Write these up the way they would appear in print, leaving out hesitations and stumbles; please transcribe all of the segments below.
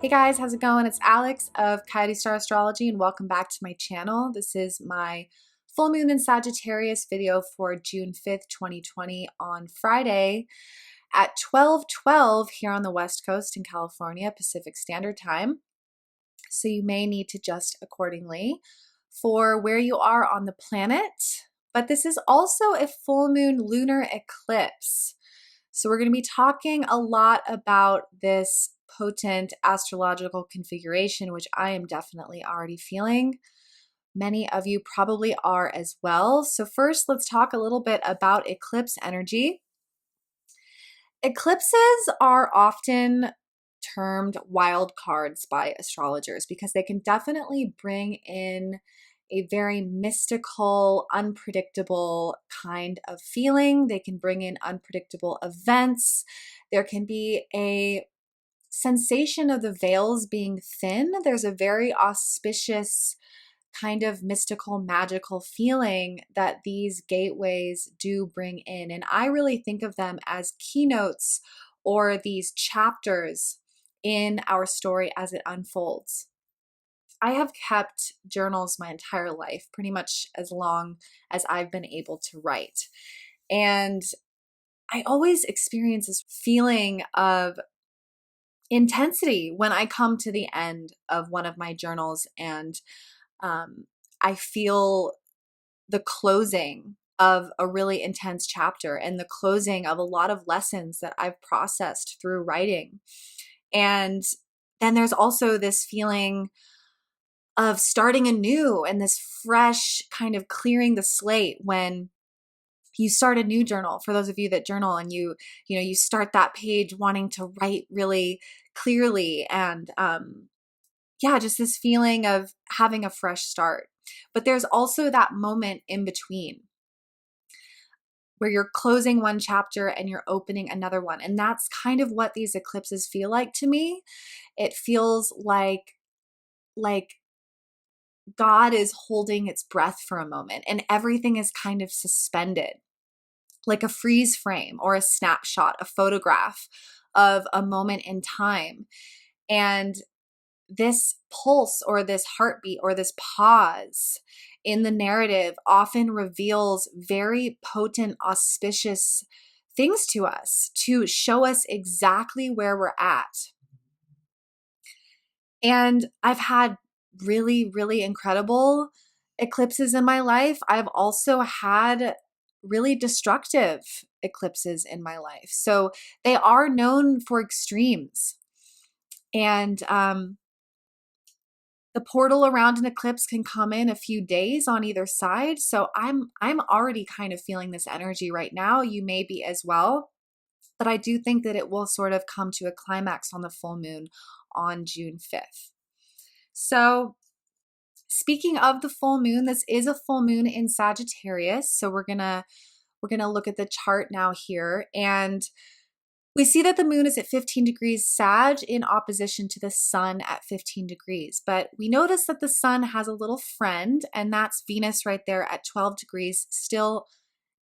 Hey guys, how's it going? It's Alex of Coyote Astrology and welcome back to my channel. This is my full moon in Sagittarius video for June 5th, 2020 on Friday at 12:12 here on the West Coast in California, Pacific Standard Time. So you may need to adjust accordingly for where you are on the planet. But this is also a full moon lunar eclipse. So we're going to be talking a lot about this potent astrological configuration, which I am definitely already feeling. Many of you probably are as well. So first, let's talk a little bit about eclipse energy. Eclipses are often termed wild cards by astrologers because they can definitely bring in a very mystical, unpredictable kind of feeling. They can bring in unpredictable events. There can be a sensation of the veils being thin. There's a very auspicious kind of mystical, magical feeling that these gateways do bring in. And I really think of them as keynotes or these chapters in our story as it unfolds. I have kept journals my entire life, pretty much as long as I've been able to write. And I always experience this feeling of intensity when I come to the end of one of my journals and I feel the closing of a really intense chapter and the closing of a lot of lessons that I've processed through writing. And then there's also this feeling of starting anew and this fresh kind of clearing the slate when you start a new journal. For those of you that journal and you start that page wanting to write really clearly and just this feeling of having a fresh start. But there's also that moment in between where you're closing one chapter and you're opening another one. And that's kind of what these eclipses feel like to me. It feels like God is holding its breath for a moment and everything is kind of suspended, like a freeze frame or a snapshot, a photograph of a moment in time. And this pulse or this heartbeat or this pause in the narrative often reveals very potent, auspicious things to us to show us exactly where we're at. And I've had really, really incredible eclipses in my life. I've also had really destructive eclipses in my life. So they are known for extremes. And the portal around an eclipse can come in a few days on either side. So I'm already kind of feeling this energy right now. You may be as well. But I do think that it will sort of come to a climax on the full moon on June 5th. So speaking of the full moon, this is a full moon in Sagittarius. So we're gonna look at the chart now here. And we see that the moon is at 15 degrees Sag in opposition to the sun at 15 degrees. But we notice that the sun has a little friend, and that's Venus right there at 12 degrees, still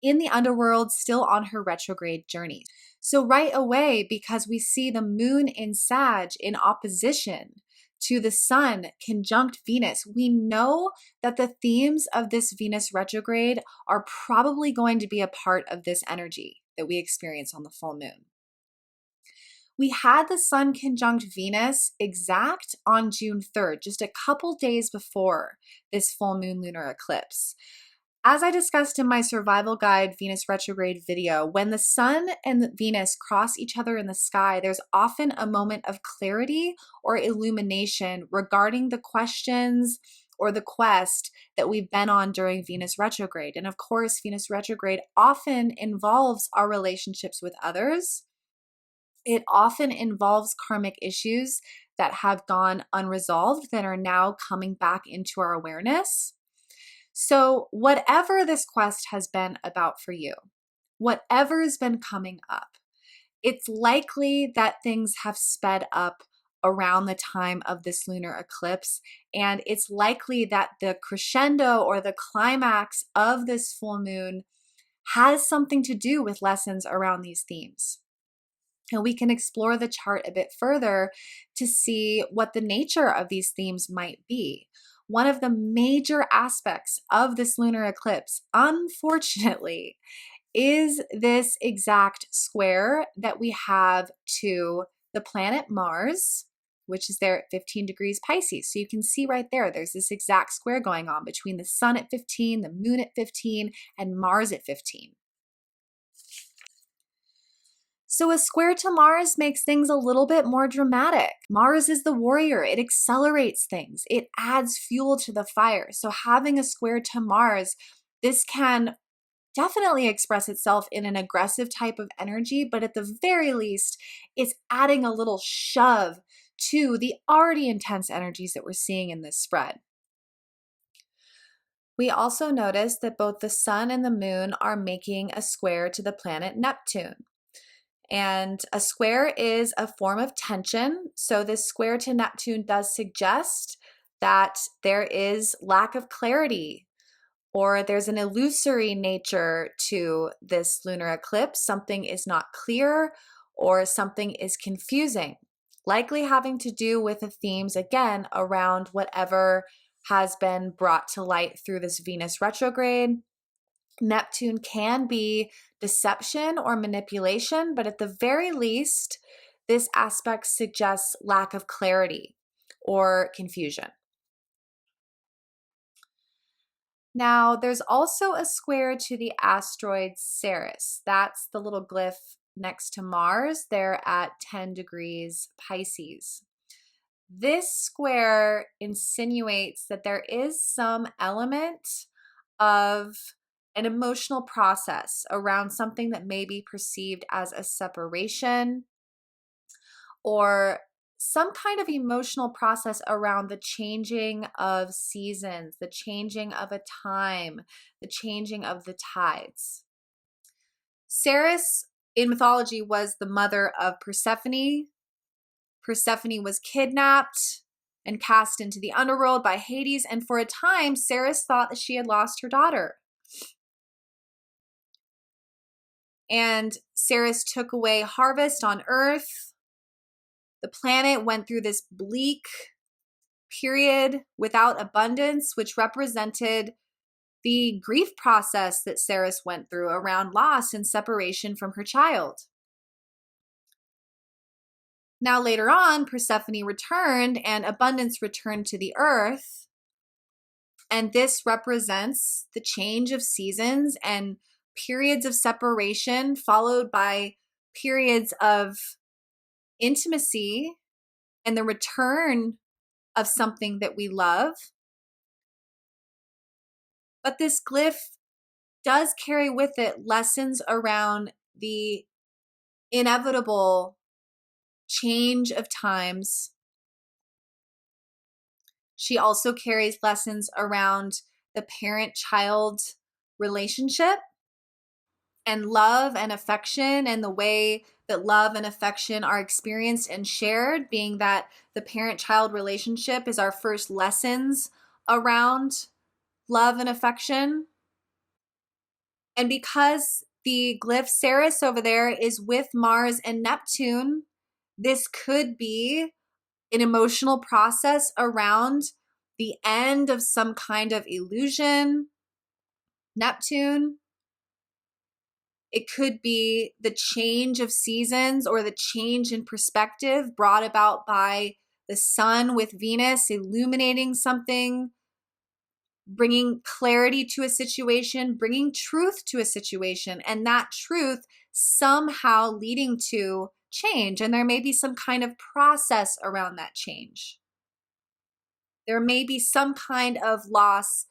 in the underworld, still on her retrograde journey. So right away, because we see the moon in Sag in opposition to the sun conjunct Venus, we know that the themes of this Venus retrograde are probably going to be a part of this energy that we experience on the full moon. We had the sun conjunct Venus exact on June 3rd, just a couple days before this full moon lunar eclipse. As I discussed in my survival guide Venus retrograde video, when the sun and Venus cross each other in the sky, there's often a moment of clarity or illumination regarding the questions or the quest that we've been on during Venus retrograde. And of course, Venus retrograde often involves our relationships with others. It often involves karmic issues that have gone unresolved that are now coming back into our awareness. So whatever this quest has been about for you, whatever has been coming up, it's likely that things have sped up around the time of this lunar eclipse. And it's likely that the crescendo or the climax of this full moon has something to do with lessons around these themes. And we can explore the chart a bit further to see what the nature of these themes might be. One of the major aspects of this lunar eclipse, unfortunately, is this exact square that we have to the planet Mars, which is there at 15 degrees Pisces. So you can see right there, there's this exact square going on between the sun at 15, the moon at 15, and Mars at 15. So a square to Mars makes things a little bit more dramatic. Mars is the warrior. It accelerates things. It adds fuel to the fire. So having a square to Mars, this can definitely express itself in an aggressive type of energy, but at the very least, it's adding a little shove to the already intense energies that we're seeing in this spread. We also notice that both the sun and the moon are making a square to the planet Neptune. And a square is a form of tension. So this square to Neptune does suggest that there is lack of clarity, or there's an illusory nature to this lunar eclipse. Something is not clear, or something is confusing, likely having to do with the themes, again, around whatever has been brought to light through this Venus retrograde. Neptune can be deception or manipulation, but at the very least, this aspect suggests lack of clarity or confusion. Now, there's also a square to the asteroid Ceres. That's the little glyph next to Mars. They're at 10 degrees Pisces. This square insinuates that there is some element of an emotional process around something that may be perceived as a separation, or some kind of emotional process around the changing of seasons, the changing of a time, the changing of the tides. Ceres in mythology was the mother of Persephone. Persephone was kidnapped and cast into the underworld by Hades, and for a time, Ceres thought that she had lost her daughter. And Ceres took away harvest on Earth. The planet went through this bleak period without abundance, which represented the grief process that Ceres went through around loss and separation from her child. Now, later on, Persephone returned and abundance returned to the earth. And this represents the change of seasons and periods of separation, followed by periods of intimacy and the return of something that we love. But this glyph does carry with it lessons around the inevitable change of times. She also carries lessons around the parent-child relationship and love and affection, and the way that love and affection are experienced and shared, being that the parent-child relationship is our first lessons around love and affection. And because the glyph Ceres over there is with Mars and Neptune, this could be an emotional process around the end of some kind of illusion. Neptune. It could be the change of seasons or the change in perspective brought about by the sun with Venus illuminating something, bringing clarity to a situation, bringing truth to a situation, and that truth somehow leading to change. And there may be some kind of process around that change. There may be some kind of loss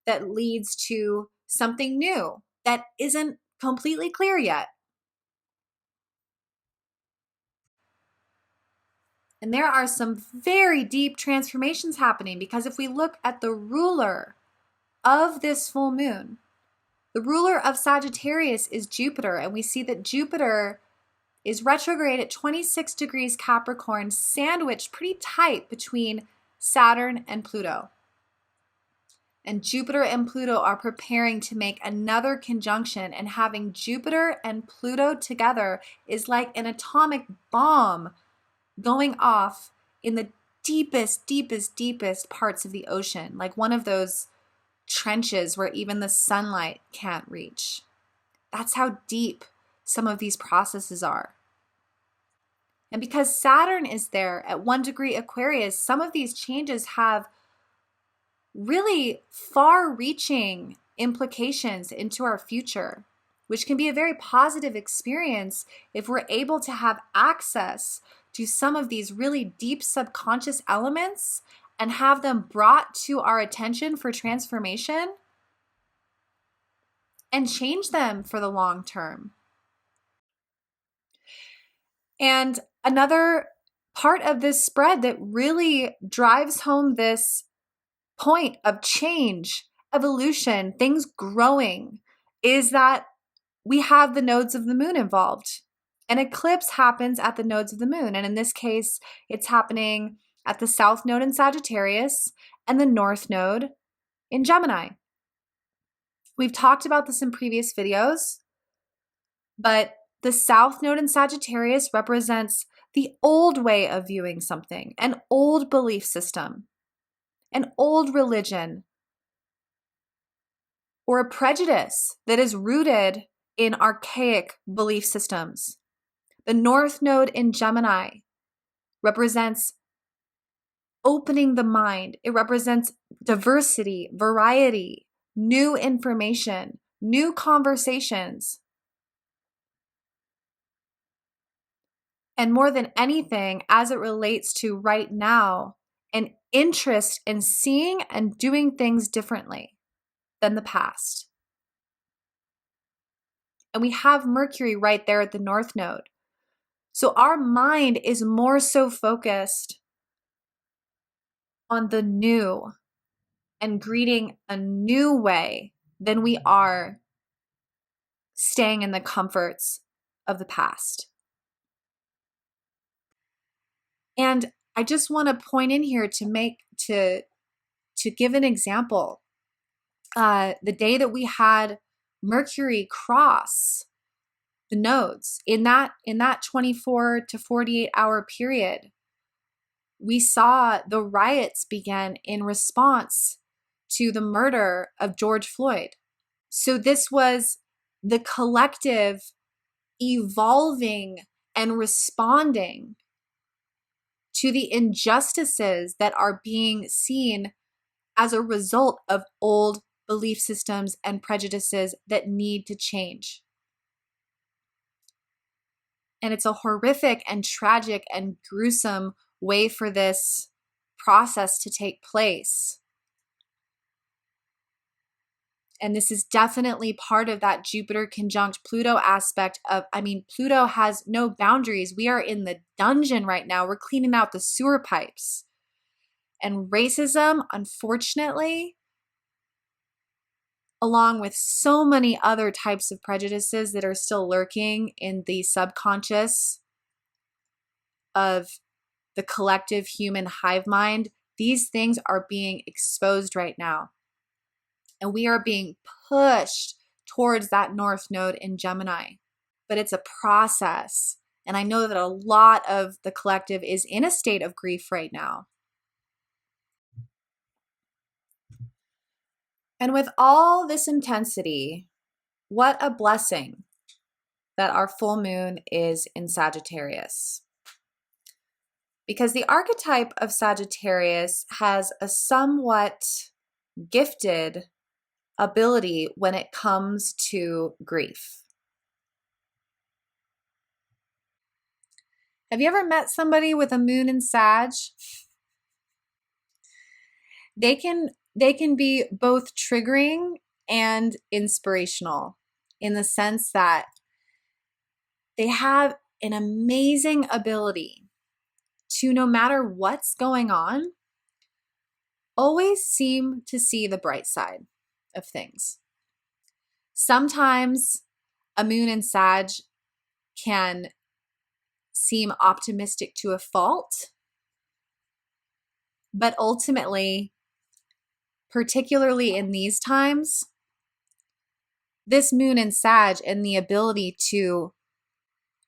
that leads to something new that isn't completely clear yet. And there are some very deep transformations happening, because if we look at the ruler of this full moon, the ruler of Sagittarius is Jupiter, and we see that Jupiter is retrograde at 26 degrees Capricorn, sandwiched pretty tight between Saturn and Pluto. And Jupiter and Pluto are preparing to make another conjunction, and having Jupiter and Pluto together is like an atomic bomb going off in the deepest, deepest, deepest parts of the ocean, like one of those trenches where even the sunlight can't reach. That's how deep some of these processes are. And because Saturn is there at 1 degree Aquarius, some of these changes have really far-reaching implications into our future, which can be a very positive experience if we're able to have access to some of these really deep subconscious elements and have them brought to our attention for transformation and change them for the long term. And another part of this spread that really drives home this point of change, evolution, things growing, is that we have the nodes of the moon involved. An eclipse happens at the nodes of the moon. And in this case, it's happening at the south node in Sagittarius and the north node in Gemini. We've talked about this in previous videos, but the south node in Sagittarius represents the old way of viewing something, an old belief system, an old religion, or a prejudice that is rooted in archaic belief systems. The north node in Gemini represents opening the mind. It represents diversity, variety, new information, new conversations. And more than anything, as it relates to right now, an interest in seeing and doing things differently than the past. And we have Mercury right there at the north node. So our mind is more so focused on the new and greeting a new way than we are staying in the comforts of the past. And I just want to point in here to give an example. The day that we had Mercury cross the nodes in that 24 to 48 hour period, we saw the riots begin in response to the murder of George Floyd. So this was the collective evolving and responding to the injustices that are being seen as a result of old belief systems and prejudices that need to change. And it's a horrific and tragic and gruesome way for this process to take place. And this is definitely part of that Jupiter conjunct Pluto aspect of, Pluto has no boundaries. We are in the dungeon right now. We're cleaning out the sewer pipes. And racism, unfortunately, along with so many other types of prejudices that are still lurking in the subconscious of the collective human hive mind, these things are being exposed right now. And we are being pushed towards that north node in Gemini. But it's a process. And I know that a lot of the collective is in a state of grief right now. And with all this intensity, what a blessing that our full moon is in Sagittarius. Because the archetype of Sagittarius has a somewhat gifted ability when it comes to grief. Have you ever met somebody with a moon in Sag? They can be both triggering and inspirational in the sense that they have an amazing ability to, no matter what's going on, always seem to see the bright side of things. Sometimes a moon in Sag can seem optimistic to a fault, but ultimately particularly in these times, this moon in Sag and the ability to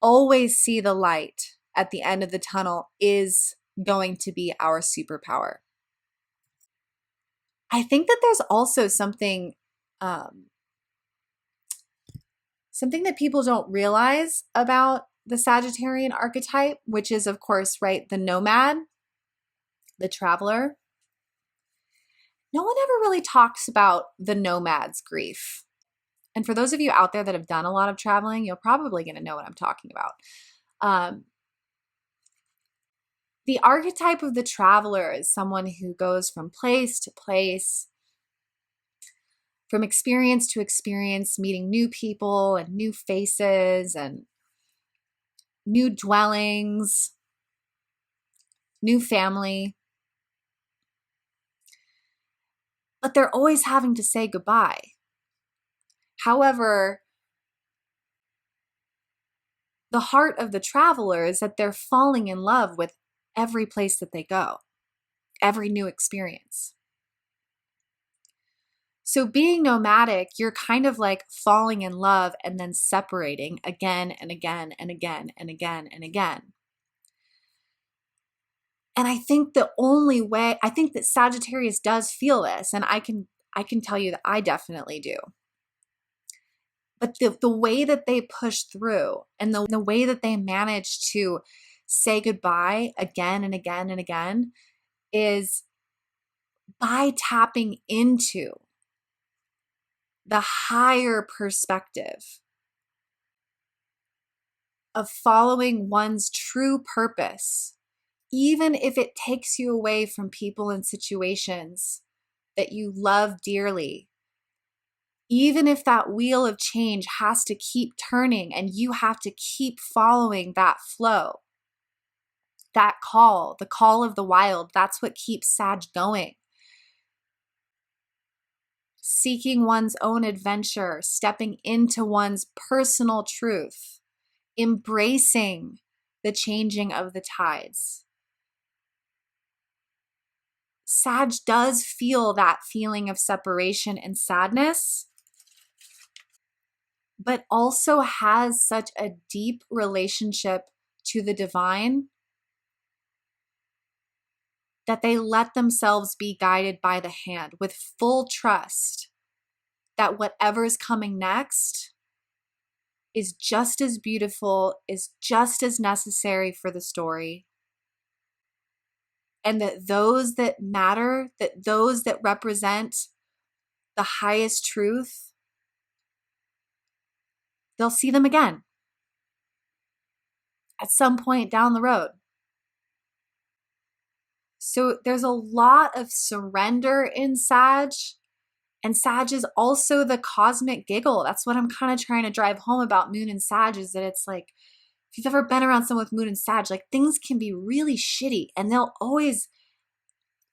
always see the light at the end of the tunnel is going to be our superpower. I think that there's also something that people don't realize about the Sagittarian archetype, which is, of course, right, the nomad, the traveler. No one ever really talks about the nomad's grief. And for those of you out there that have done a lot of traveling, you're probably going to know what I'm talking about. The archetype of the traveler is someone who goes from place to place, from experience to experience, meeting new people and new faces and new dwellings, new family. But they're always having to say goodbye. However, the heart of the traveler is that they're falling in love with every place that they go, every new experience. So being nomadic, you're kind of like falling in love and then separating again and again and again and again and again. And I think I think that Sagittarius does feel this, and I can tell you that I definitely do. But the way that they push through and the way that they manage to say goodbye again and again and again is by tapping into the higher perspective of following one's true purpose, even if it takes you away from people and situations that you love dearly. Even if that wheel of change has to keep turning and you have to keep following that flow, that call, the call of the wild, that's what keeps Sag going. Seeking one's own adventure, stepping into one's personal truth, embracing the changing of the tides. Sag does feel that feeling of separation and sadness, but also has such a deep relationship to the divine that they let themselves be guided by the hand with full trust that whatever's coming next is just as beautiful, is just as necessary for the story. And that those that matter, that those that represent the highest truth, they'll see them again at some point down the road. So there's a lot of surrender in Sag, and Sag is also the cosmic giggle. That's what I'm kind of trying to drive home about Moon and Sag, is that it's like, if you've ever been around someone with Moon and Sag, like things can be really shitty, and they'll always,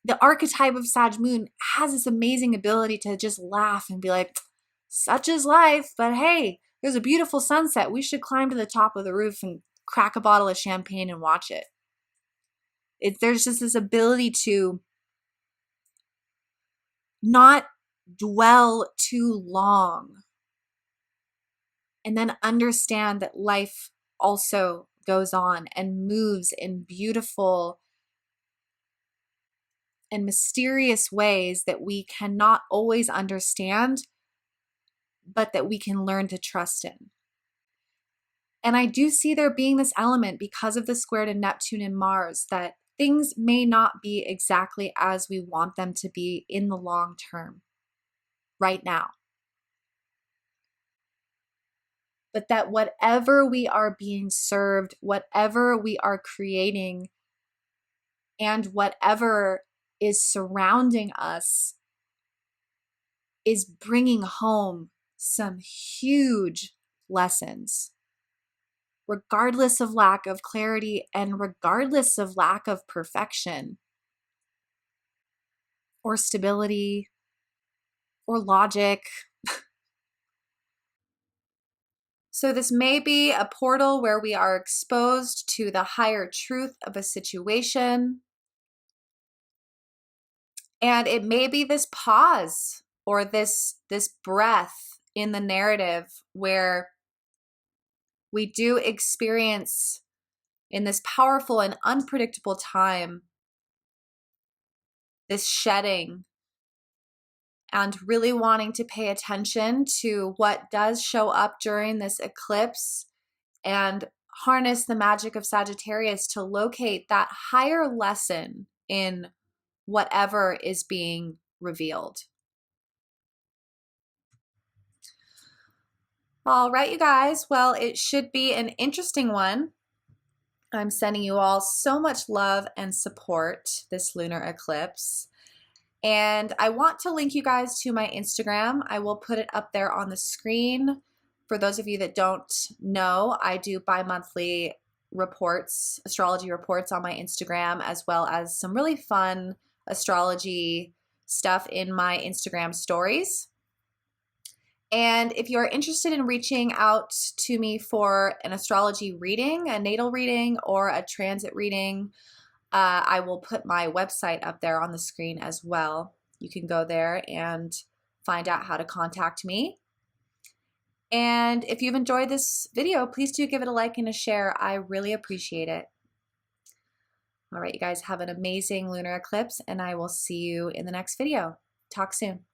the archetype of Sag Moon has this amazing ability to just laugh and be like, such is life, but hey, there's a beautiful sunset. We should climb to the top of the roof and crack a bottle of champagne and watch it. There's just this ability to not dwell too long and then understand that life also goes on and moves in beautiful and mysterious ways that we cannot always understand, but that we can learn to trust in. And I do see there being this element, because of the square to Neptune and Mars, that things may not be exactly as we want them to be in the long term, right now. But that whatever we are being served, whatever we are creating, and whatever is surrounding us is bringing home some huge lessons, regardless of lack of clarity and regardless of lack of perfection or stability or logic. So this may be a portal where we are exposed to the higher truth of a situation, And it may be this pause or this breath in the narrative where we do experience in this powerful and unpredictable time this shedding and really wanting to pay attention to what does show up during this eclipse and harness the magic of Sagittarius to locate that higher lesson in whatever is being revealed. All right, you guys. Well, it should be an interesting one. I'm sending you all so much love and support this lunar eclipse. And I want to link you guys to my Instagram. I will put it up there on the screen. For those of you that don't know, I do bi-monthly reports, astrology reports on my Instagram, as well as some really fun astrology stuff in my Instagram stories. And if you're interested in reaching out to me for an astrology reading, a natal reading, or a transit reading, I will put my website up there on the screen as well. You can go there and find out how to contact me. And if you've enjoyed this video, please do give it a like and a share. I really appreciate it. All right, you guys have an amazing lunar eclipse, and I will see you in the next video. Talk soon.